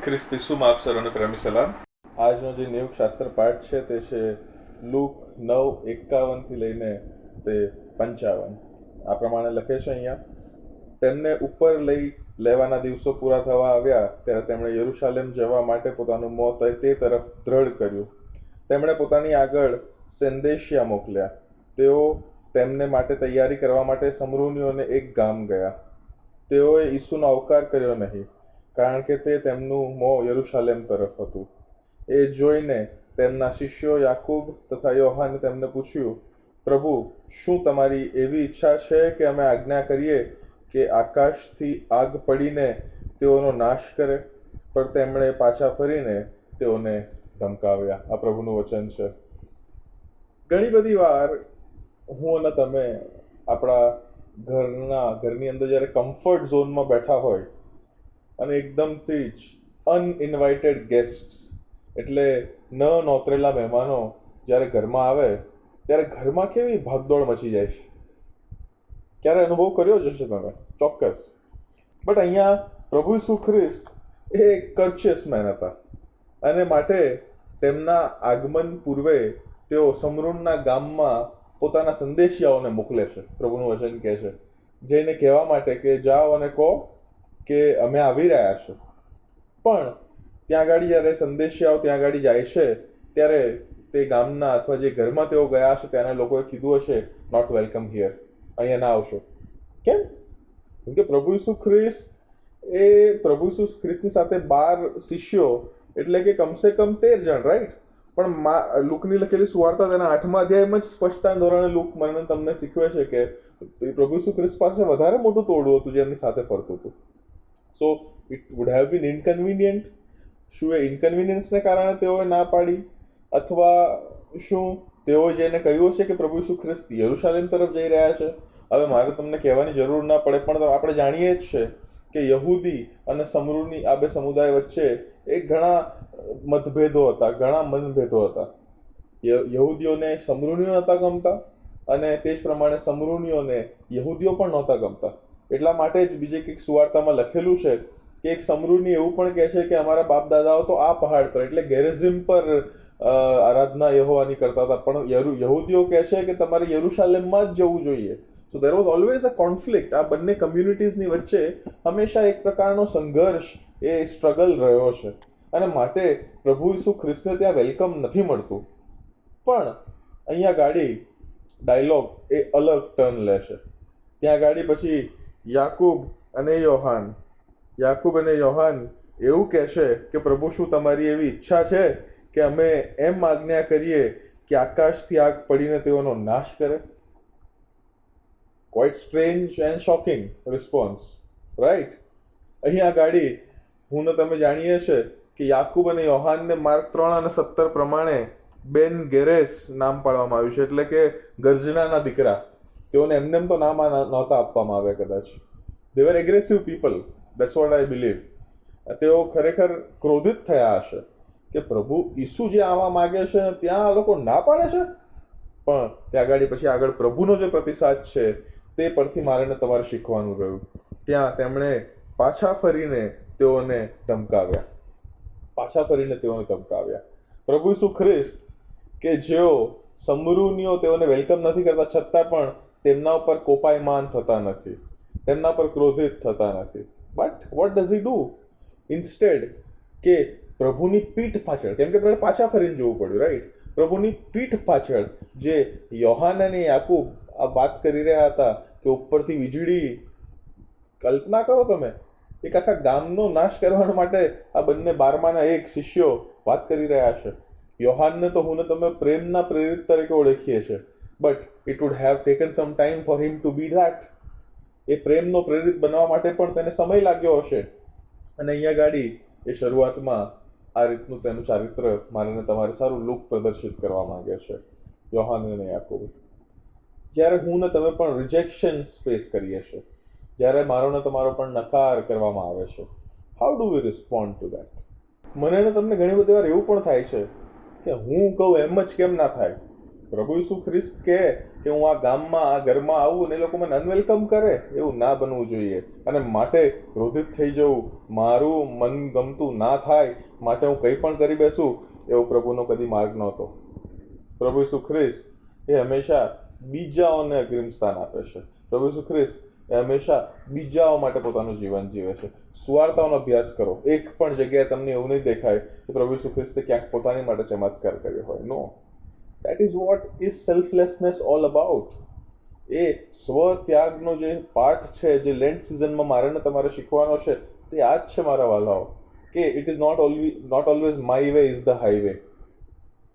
ખ્રિસ્તી ઈસુમાં આપ સર્વને પ્રેમી સલામ. આજનો જે નિયુક્ત શાસ્ત્ર પાઠ છે તે છે લૂક 9:51 લઈને તે 55. આ પ્રમાણે લખે છે અહીંયા. તેમને ઉપર લઈ લેવાના દિવસો પૂરા થવા આવ્યા ત્યારે તેમણે યરુશાલેમ જવા માટે પોતાનું મોં તે તરફ દ્રઢ કર્યું. તેમણે પોતાની આગળ સંદેશિયા મોકલ્યા. તેઓ તેમને માટે તૈયારી કરવા માટે સમરૂનીઓને એક ગામ ગયા. તેઓએ ઈસુનો અવકાર કર્યો નહીં, કારણ કે તે તેમનું મોં યરુશાલેમ તરફ હતું. એ જોઈને તેમના શિષ્યો યાકૂબ તથા યોહાને તેમને પૂછ્યું, પ્રભુ, શું તમારી એવી ઈચ્છા છે કે અમે આજ્ઞા કરીએ કે આકાશથી આગ પડીને તેઓનો નાશ કરે? પણ તેમણે પાછા ફરીને તેઓને ધમકાવ્યા. આ પ્રભુનું વચન છે. ઘણી બધી વાર હું અને તમે આપણા ઘરની અંદર જ્યારે કમ્ફર્ટ ઝોનમાં બેઠા હોય અને એકદમથી જ અનઇન્વાઇટેડ ગેસ્ટ્સ એટલે ન નોતરેલા મહેમાનો જ્યારે ઘરમાં આવે ત્યારે ઘરમાં કેવી ભાગદોડ મચી જાય છે. ક્યારે અનુભવ કર્યો જ હશે તમે, ચોક્કસ. બટ અહીંયા પ્રભુ ઈસુ ખ્રિસ્ત એ કર્ચિયસ મેન હતા અને માટે તેમના આગમન પૂર્વે તેઓ સમરૂનના ગામમાં પોતાના સંદેશિયાઓને મોકલે છે. પ્રભુનું વચન કહે છે, જઈને કહેવા માટે કે જાઓ અને કહો કે અમે આવી રહ્યા છે. પણ ત્યાં આગળ જ્યારે સંદેશિયાઓ ત્યાં આગળ જાય છે ત્યારે તે ગામના અથવા જે ઘરમાં તેઓ ગયા હશે ત્યાંના લોકોએ કીધું હશે, નોટ વેલકમ હિયર, અહીંયા ના આવશો. કેમ? કેમ કે પ્રભુ ઈસુ ખ્રિસ્તની સાથે 12 શિષ્યો એટલે કે કમસે કમ 13 જણ, રાઈટ? પણ લુકની લખેલી સુવાર્તા તેના 8મા અધ્યાયમાં જ સ્પષ્ટતા ધોરણે લુક મને તમને શીખવે છે કે પ્રભુ ઈસુ ખ્રિસ્ત પાસે વધારે મોટું ટોળું હતું જે એમની સાથે ફરતું હતું. So it would have been inconvenient. શું એ ઇનકન્વિનિયન્સને કારણે તેઓએ ના પાડી, અથવા શું તેઓએ જઈને કહ્યું હશે કે પ્રભુ ઈસુ ખ્રિસ્ત યરુશાલેમ તરફ જઈ રહ્યા છે? હવે મારે તમને કહેવાની જરૂર ના પડે, પણ આપણે જાણીએ જ છે કે યહૂદી અને સમરૂની આ બે સમુદાય વચ્ચે એક ઘણા મતભેદો હતા, ઘણા મનભેદો હતા. યહૂદીઓને સમરૂનીઓ નહોતા ગમતા અને તે જ પ્રમાણે સમરૂનીઓને યહૂદીઓ પણ નહોતા ગમતા. એટલા માટે જ બીજે કંઈક સુવાર્તામાં લખેલું છે કે એક સમરૂની એવું પણ કહે છે કે અમારા બાપ દાદાઓ તો આ પહાડ પર એટલે ગેરિઝિમ પર આરાધના યહોવાની કરતા હતા, પણ યહૂદીઓ કહે છે કે તમારે યરુશાલેમમાં જ જવું જોઈએ. So there was always a conflict. આ બંને કમ્યુનિટીઝની વચ્ચે હંમેશા એક પ્રકારનો સંઘર્ષ, એ સ્ટ્રગલ રહ્યો છે અને માટે પ્રભુ ઈસુ ખ્રિસ્તને ત્યાં વેલકમ નથી મળતું. પણ અહીંયા ગાડી ડાયલોગ એ અલગ ટર્ન લે છે. ત્યાં ગાડી પછી યાકૂબ અને યોહાન એવું કહે છે કે પ્રભુ, શું તમારી એવી ઈચ્છા છે કે અમે એમ આજ્ઞા કરીએ કે આકાશથી આગ પડીને તેઓનો નાશ કરે? Quite strange and shocking response, right? અહીંયા ગાડી હું ને તમે જાણીએ છે કે યાકૂબ અને યોહાનને માર્ક 3 અને 17 પ્રમાણે બેન ગેરેસ નામ પાડવામાં આવ્યું છે, એટલે કે ગર્જનાના દીકરા. તેઓને એમને તો નામ નહોતા આપવામાં આવ્યા કદાચ. They were aggressive people, that's what I believe. તેઓ ખરેખર ક્રોધિત થયા હશે કે પ્રભુ ઈસુ જે આવવા માગે છે ત્યાં આ લોકો ના પાડે છે. પણ ત્યાં આગળ પછી આગળ પ્રભુનો જે પ્રતિસાદ છે તે પરથી મારે તમારે શીખવાનું રહ્યું. ત્યાં તેમણે પાછા ફરીને તેઓને ધમકાવ્યા. પ્રભુ ઈસુ ખ્રિસ્ત કે જેઓ સમરૂનીઓ તેઓને વેલકમ નથી કરતા છતાં પણ તેમના ઉપર કોપાયમાન થતા નથી, તેમના પર ક્રોધિત થતા નથી. But what does he do? Instead કે પ્રભુની પીઠ પાછળ, કેમ કે તમારે પાછા ફરીને જોવું પડ્યું, રાઈટ? પ્રભુની પીઠ પાછળ જે યોહાન અને યાકૂબ આ વાત કરી રહ્યા હતા કે ઉપરથી વીજળી, કલ્પના કરો તમે, એક આખા ગામનો નાશ કરવા માટે આ બંને 12માના એક શિષ્યો વાત કરી રહ્યા છે. યોહાનને તો હું ને તમે પ્રેમના પ્રેરિત તરીકે ઓળખીએ છીએ, but it would have taken some time for him to be that. એ પ્રેમનો પ્રેરિત બનવા માટે પણ તેને સમય લાગ્યો હશે. અને અહીંયા ગાડી એ શરૂઆતમાં આ રીતનું તેનું ચારિત્ર મારે તમારે સારું લુક પ્રદર્શિત કરવા માંગે છે, યોહાન અને યાકૂબ. જ્યારે હું ને તમે પણ રિજેક્શન્સ ફેસ કરીએ છીએ, જ્યારે મારો ને તમારો પણ નકાર કરવામાં આવે છે, how do we respond two that? મને ને તમને ઘણી બધી વાર એવું પણ થાય છે કે હું કહું એમ જ કેમ ના થાય, પ્રભુ ઈસુ ખ્રિસ્ત કહે કે હું આ ગામમાં આ ઘરમાં આવું ને એ લોકો મને અનવેલકમ કરે, એવું ના બનવું જોઈએ. અને માટે ક્રોધિત થઈ જવું, મારું મન ગમતું ના થાય માટે હું કંઈ પણ કરી બેસું, એવો પ્રભુનો કદી માર્ગ નહોતો. પ્રભુ ઈસુ ખ્રિસ્ત એ હંમેશા બીજાઓને અગ્રિમ સ્થાન આપે છે. પ્રભુ ઈસુ ખ્રિસ્ત એ હંમેશા બીજાઓ માટે પોતાનું જીવન જીવે છે. સુવાર્તાઓનો અભ્યાસ કરો, એક પણ જગ્યાએ તમને એવું નહીં દેખાય કે પ્રભુ ઈસુ ખ્રિસ્તે ક્યાંક પોતાની માટે ચમત્કાર કર્યો હોય. No, that is what is selflessness all about. એ સ્વત્યાગનો જે પાઠ છે, જે લેન્ટ સિઝનમાં મારે ને તમારે શીખવાનો છે, તે આ જ છે મારા વાલાઓ, કે it is not always my way is the highway.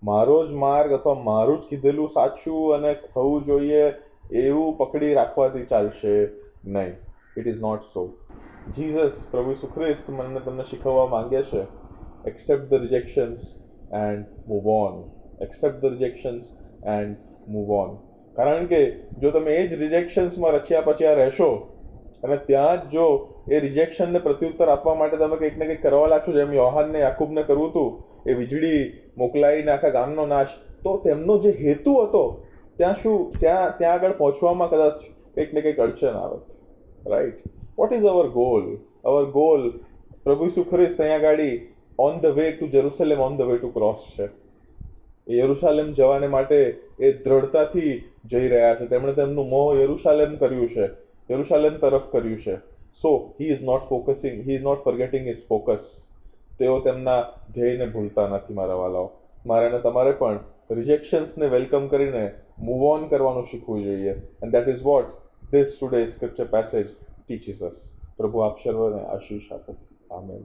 મારો જ માર્ગ અથવા મારું જ કીધેલું સાચું અને થવું જોઈએ એવું પકડી રાખવાથી ચાલશે નહીં. It is not so. Jesus, પ્રભુ ઈસુ ખ્રિસ્ત મને તમને શીખવવા માંગે છે, accept the rejections and move on. Accept the rejections and move on. કારણ કે જો તમે એ જ રિજેક્શન્સમાં રચ્યા પચ્યા રહેશો અને ત્યાં જ જો એ રિજેક્શનને પ્રત્યુત્તર આપવા માટે તમે કંઈક ને કંઈક કરવા લાગશો, જેમ યોહાનને યાકૂબને કરવું હતું, એ વીજળી મોકલાઈને આખા ગામનો નાશ, તો તેમનો જે હેતુ હતો ત્યાં આગળ પહોંચવામાં કદાચ કંઈક ને કંઈક અડચણ આવે. Right? What is our goal? Our goal, પ્રભુ ઈસુ ખ્રિસ્ત અહીંયા ગાડી on the way to Jerusalem, on the way to cross છે. એ યરુશાલેમ જવાને માટે એ દ્રઢતાથી જઈ રહ્યા છે. તેમણે તેમનું મોં યરુશાલેમ કર્યું છે, યરુશાલેમ તરફ કર્યું છે. So he is not focusing, he is not forgetting his focus. તેઓ તેમના ધ્યેયને ભૂલતા નથી મારા વાલાઓ. મારે અને તમારે પણ રિજેક્શન્સને વેલકમ કરીને મૂવ ઓન કરવાનું શીખવું જોઈએ. And that is what this today's scripture passage teaches અસ. પ્રભુ આપ સર્વને આશીષ આપો. આમેન.